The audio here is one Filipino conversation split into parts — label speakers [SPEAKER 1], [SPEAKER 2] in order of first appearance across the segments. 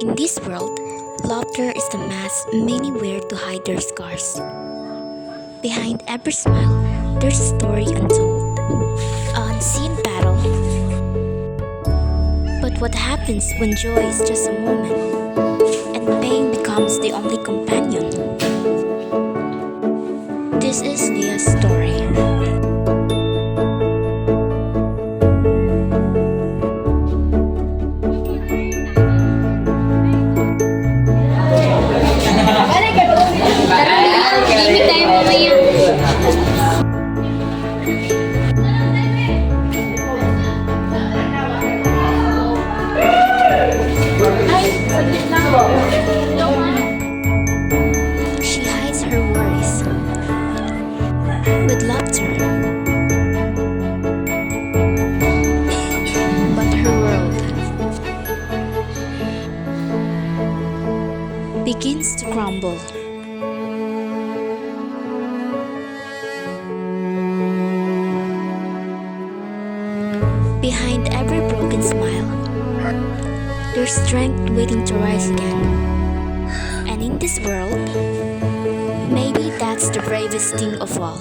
[SPEAKER 1] In this world, laughter is the mask many wear to hide their scars. Behind every smile, there's a story untold, an unseen battle. But what happens when joy is just a moment, and pain becomes the only companion? This is Leah's story. She hides her worries with laughter, but her world begins to crumble. Behind every broken smile, there's strength waiting to rise again. And in this world, maybe that's the bravest thing of all.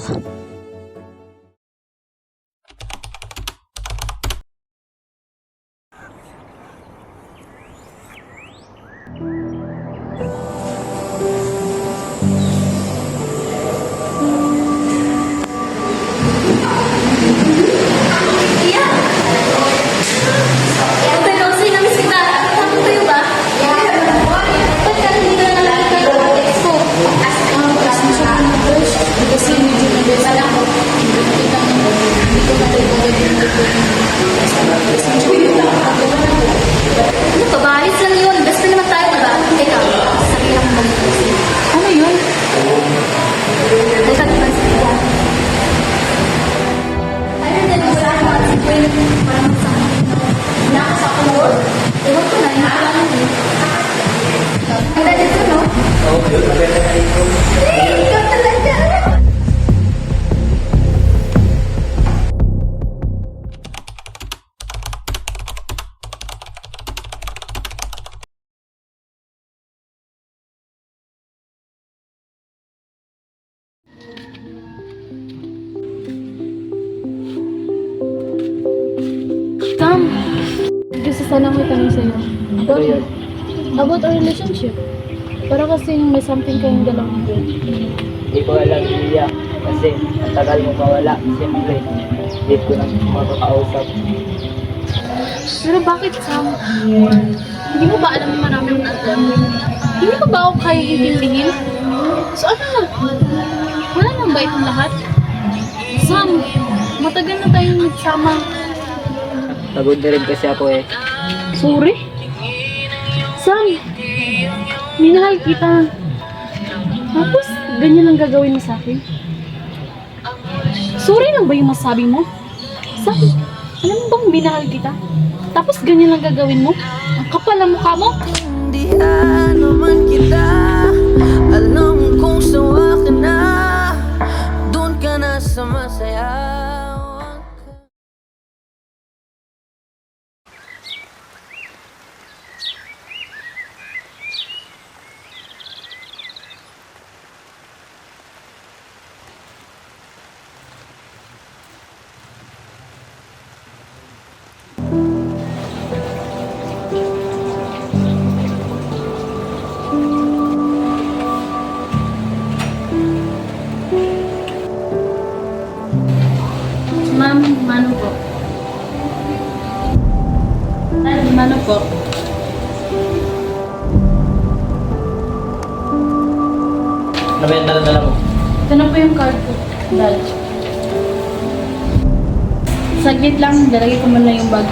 [SPEAKER 2] Pabayos lang yun. Basta naman tayo, diba? Teka, sabi lang mo. Ano yun? Teka, diba? Ayun, dahil wala naman si Gwen. Parang sa akin. Nakasako mo. Ewan ko na, nakakala mo. Ang dahil ito, no? Hey, ikaw talaga.
[SPEAKER 3] Sam, gusto sana may tanong sa'yo. About our relationship. Para kasing may something kayong dalawang good.
[SPEAKER 4] Hindi ko alam, Lilia. Kasi ang tagal mo mawala. Siyempre, hindi ko nang makakausap.
[SPEAKER 3] Pero bakit, Sam? Hindi mo ba alam na maraming natin? Hindi mo ba ako kaya intindihin? So ano na? Wala nang ba itong lahat? Sam, matagal na tayong nagsama.
[SPEAKER 4] Pagod na rin kasi ako eh.
[SPEAKER 3] Sorry? Sam, minahal kita. Tapos, ganyan lang gagawin mo sa akin? Sorry lang ba yung masabi mo? Sam, alam mo bang minahal kita? Tapos ganyan lang gagawin mo? Ang kapal ang mukha mo?
[SPEAKER 5] Hindi naman kita alam kung sawa ka na. Doon ka na sa masaya.
[SPEAKER 3] Ma'am, Mano po. Mano po.
[SPEAKER 4] Nabenta na dala mo.
[SPEAKER 3] Ito na po yung card ko. Dal. Saglit lang, dalagay ko muna yung bag.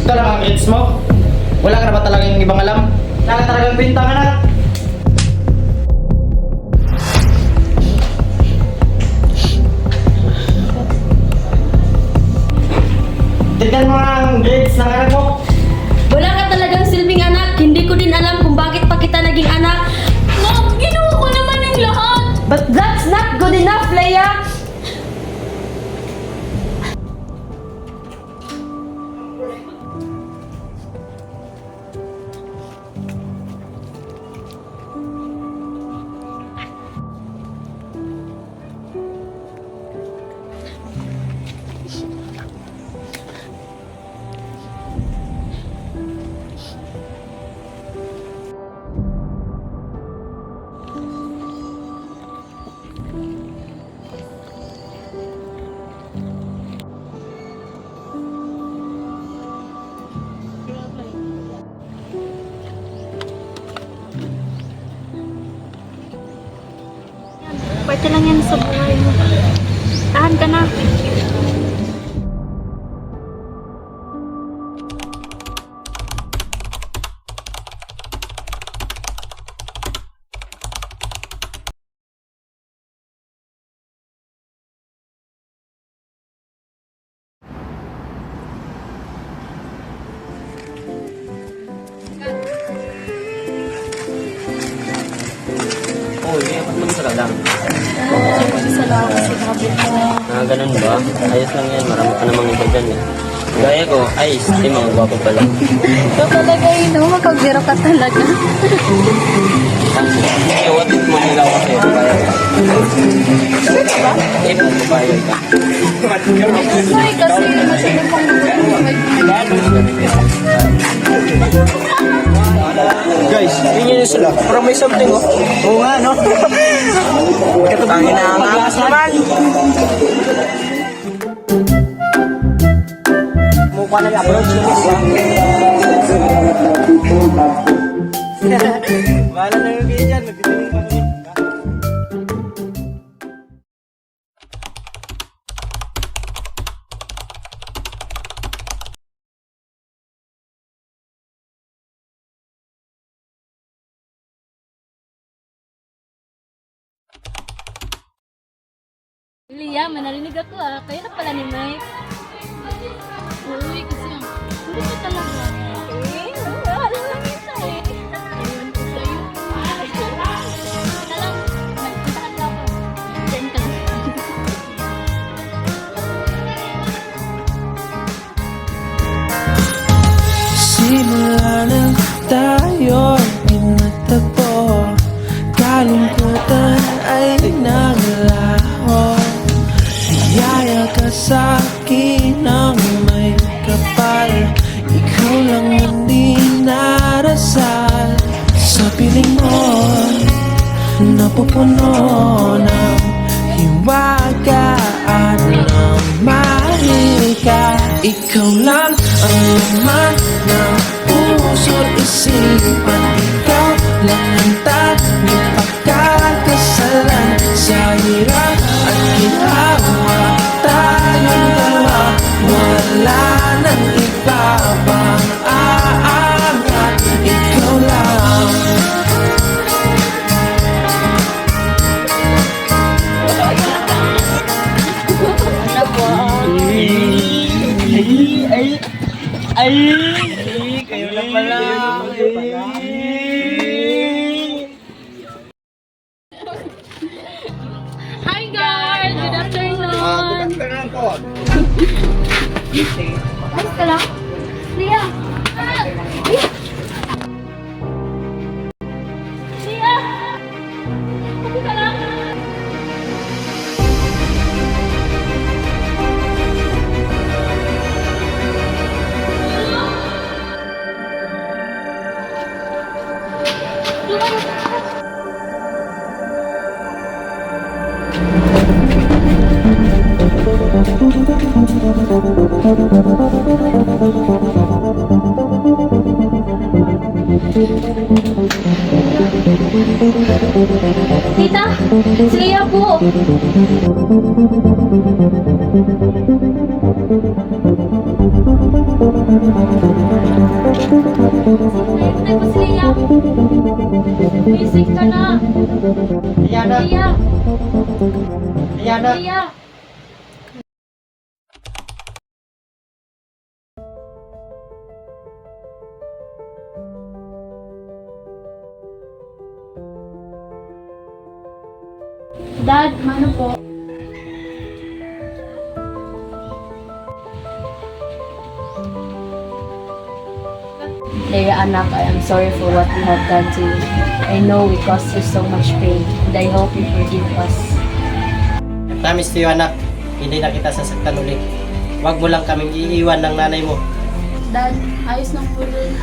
[SPEAKER 4] Ito lang ang grades mo. Wala ka na ba talagang ibang alam? Wala ka talagang bintang anak. Tignan mo nga ang grades ng anak mo.
[SPEAKER 2] Wala ka talagang silbing anak. Hindi ko din alam kung bakit pa kita naging anak.
[SPEAKER 3] Mom, ginawa ko naman yung lahat!
[SPEAKER 2] But that's not good good enough, Leia!
[SPEAKER 3] Parte lang yan sa buhay mo. Tahan ka na.
[SPEAKER 6] Oh, hindi ako mag-isa ka lang.
[SPEAKER 3] Salamat sa nabot mo.
[SPEAKER 6] Ganun ba? Ayos lang yan. Marami pa namang iba dyan eh. Gaya ko, ay, hindi mga gwapo pala.
[SPEAKER 3] Ikaw talaga yun, no? Makagbiro ka talaga.
[SPEAKER 6] Eh, what if manila ako sa'yo? Kaya ka. Eh, magpapayag ka.
[SPEAKER 3] Ay, kasi masyado pang
[SPEAKER 6] Guys, yun yun sila. Pero may something oh. Oo nga, no? Tangin na ang angas naman. Mukha na approach yun. Bahala na yung kayo dyan. Nagtitingin pa kami.
[SPEAKER 3] Lia, manarinig ako Kayo na pala ni Mike. Uy, kasi hindi ko talaga. Ano lang ito eh. Ayun ko sa'yo. Alam, nagpuntahan na ako. Diyan ka.
[SPEAKER 5] Simula nang tayo'y pinagtagpo, kalungkutan ay naglaho. Biyaya ka sa'kin ng may kapal, ikaw lang hindi narasal. Sa piling mo, napupuno ng hiwaga at ng mahika. Ikaw lang ang laman ng puso't isipan. Ikaw lang ang tanging pagkakasalan. Sa hirap at ginawa tayong dalawa, wala nang iba pang aangat. Ikaw lang.
[SPEAKER 6] Kayo na pala.
[SPEAKER 3] Hi guys! Good afternoon! Ayos ka lang? Lia! Lia! Lia! Okay ka lang? Tita! Si Lia po! Hintay mo si Lia! Basic ka na!
[SPEAKER 6] Ayan
[SPEAKER 3] Lia!
[SPEAKER 6] Ayan na.
[SPEAKER 3] Lia! Dad, mano po?
[SPEAKER 7] Leia, anak, I am sorry for what we have done to you. I know we caused you so much pain, and I hope you forgive us.
[SPEAKER 8] I promise to you, anak, hindi na kita sasaktan ulit. Huwag mo lang kaming iiwan ng nanay mo.
[SPEAKER 3] Dad, ayos lang po yun.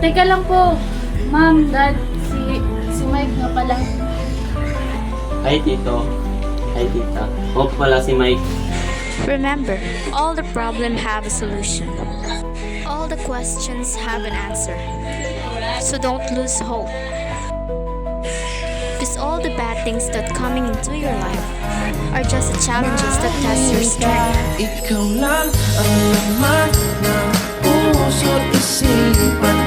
[SPEAKER 3] Teka lang po. Ma'am, Dad, si Mike nga pala.
[SPEAKER 9] Hi, Tito. Hi, Tita. Hope pala si Mike.
[SPEAKER 1] Remember, all the problems have a solution. All the questions have an answer. So don't lose hope. Because all the bad things that coming into your life are just the challenges that test your strength.
[SPEAKER 5] Ikaw lang ang laman ng puso't isipan